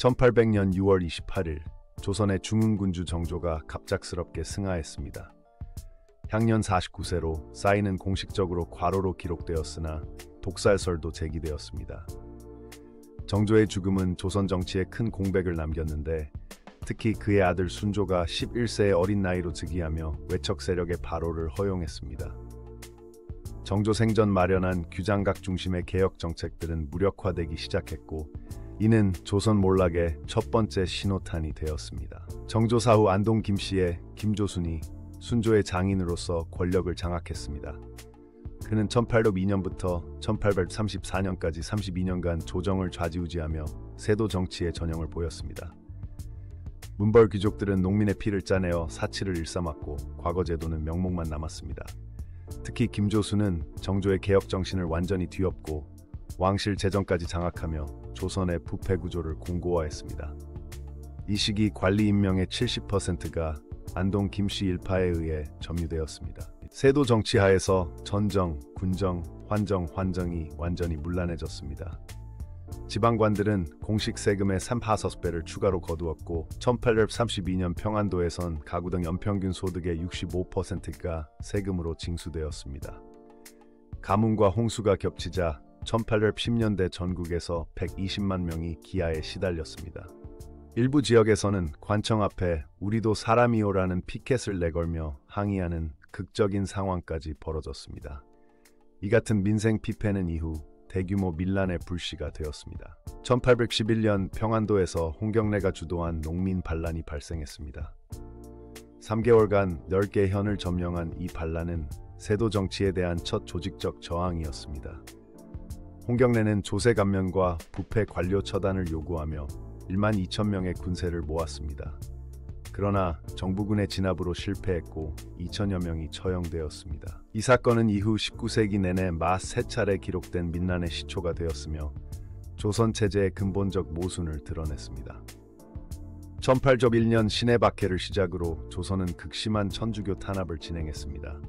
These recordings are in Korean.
1800년 6월 28일 조선의 중흥군주 정조가 갑작스럽게 승하했습니다. 향년 49세로 쌓이는 공식적으로 과로로 기록되었으나 독살설도 제기되었습니다. 정조의 죽음은 조선 정치에 큰 공백을 남겼는데 특히 그의 아들 순조가 11세의 어린 나이로 즉위하며 외척 세력의 발호를 허용했습니다. 정조 생전 마련한 규장각 중심의 개혁 정책들은 무력화되기 시작했고 이는 조선 몰락의 첫 번째 신호탄이 되었습니다. 정조 사후 안동 김씨의 김조순이 순조의 장인으로서 권력을 장악했습니다. 그는 1802년부터 1834년까지 32년간 조정을 좌지우지하며 세도 정치의 전형을 보였습니다. 문벌 귀족들은 농민의 피를 짜내어 사치를 일삼았고 과거 제도는 명목만 남았습니다. 특히 김조순은 정조의 개혁 정신을 완전히 뒤엎고 왕실 재정까지 장악하며 조선의 부패 구조를 공고화했습니다. 이 시기 관리 임명의 70%가 안동 김씨 일파에 의해 점유되었습니다. 세도 정치 하에서 전정, 군정, 환정이 완전히 문란해졌습니다. 지방관들은 공식 세금의 3~5배를 추가로 거두었고 1832년 평안도에선 가구 등 연평균 소득의 65%가 세금으로 징수되었습니다. 가뭄과 홍수가 겹치자 1810년대 전국에서 120만 명이 기아에 시달렸습니다. 일부 지역에서는 관청 앞에 우리도 사람이요라는 피켓을 내걸며 항의하는 극적인 상황까지 벌어졌습니다. 이 같은 민생 피폐는 이후 대규모 밀란의 불씨가 되었습니다. 1811년 평안도에서 홍경래가 주도한 농민 반란이 발생했습니다. 3개월간 넓게 현을 점령한 이 반란은 세도 정치에 대한 첫 조직적 저항이었습니다. 홍경래는 조세 감면과 부패 관료 처단을 요구하며 1만 2천 명의 군세를 모았습니다. 그러나 정부군의 진압으로 실패했고 2천여 명이 처형되었습니다. 이 사건은 이후 19세기 내내 43차례 기록된 민란의 시초가 되었으며 조선 체제의 근본적 모순을 드러냈습니다. 1801년 신해 박해를 시작으로 조선은 극심한 천주교 탄압을 진행했습니다.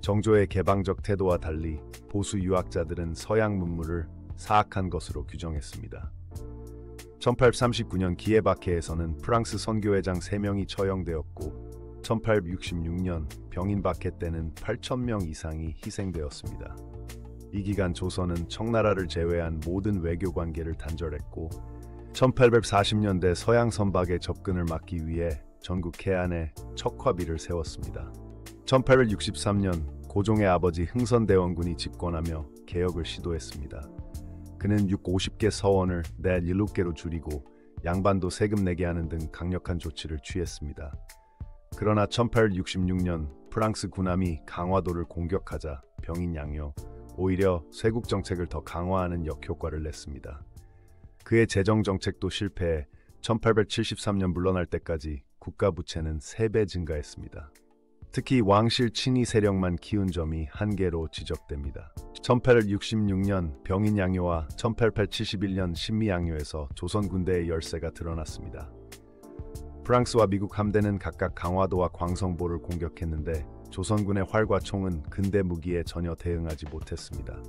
정조의 개방적 태도와 달리 보수 유학자들은 서양 문물을 사악한 것으로 규정했습니다. 1839년 기해박해에서는 프랑스 선교회장 3명이 처형되었고 1866년 병인박해 때는 8,000명 이상이 희생되었습니다. 이 기간 조선은 청나라를 제외한 모든 외교 관계를 단절했고 1840년대 서양 선박의 접근을 막기 위해 전국 해안에 척화비를 세웠습니다. 1863년 고종의 아버지 흥선대원군이 집권하며 개혁을 시도했습니다. 그는 50개 서원을 내 7개로 줄이고 양반도 세금 내게 하는 등 강력한 조치를 취했습니다. 그러나 1866년 프랑스 군함이 강화도를 공격하자 병인양요, 오히려 쇄국 정책을 더 강화하는 역효과를 냈습니다. 그의 재정 정책도 실패해 1873년 물러날 때까지 국가 부채는 3배 증가했습니다. 특히 왕실 친위 세력만 키운 점이 한계로 지적됩니다. 1866년 병인양요와 1871년 신미양요에서 조선 군대의 열세가 드러났습니다. 프랑스와 미국 함대는 각각 강화도와 광성보를 공격했는데 조선군의 활과 총은 근대 무기에 전혀 대응하지 못했습니다.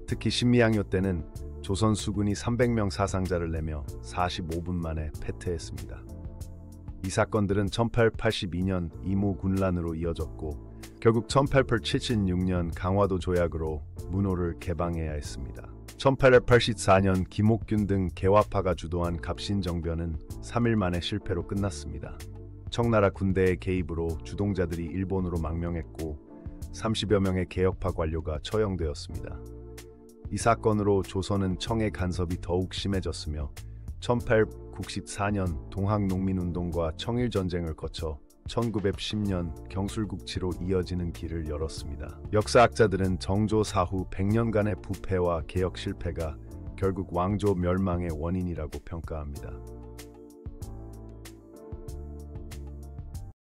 특히 신미양요 때는 조선 수군이 300명 사상자를 내며 45분 만에 패퇴했습니다. 이 사건들은 1882년 이모 군란으로 이어졌고 결국 1876년 강화도 조약으로 문호를 개방해야 했습니다. 1884년 김옥균 등 개화파가 주도한 갑신정변은 3일 만에 실패로 끝났습니다. 청나라 군대의 개입으로 주동자들이 일본으로 망명했고 30여 명의 개혁파 관료가 처형되었습니다. 이 사건으로 조선은 청의 간섭이 더욱 심해졌으며 1894년 동학농민운동과 청일전쟁을 거쳐 1910년 경술국치로 이어지는 길을 열었습니다. 역사학자들은 정조 사후 100년간의 부패와 개혁 실패가 결국 왕조 멸망의 원인이라고 평가합니다.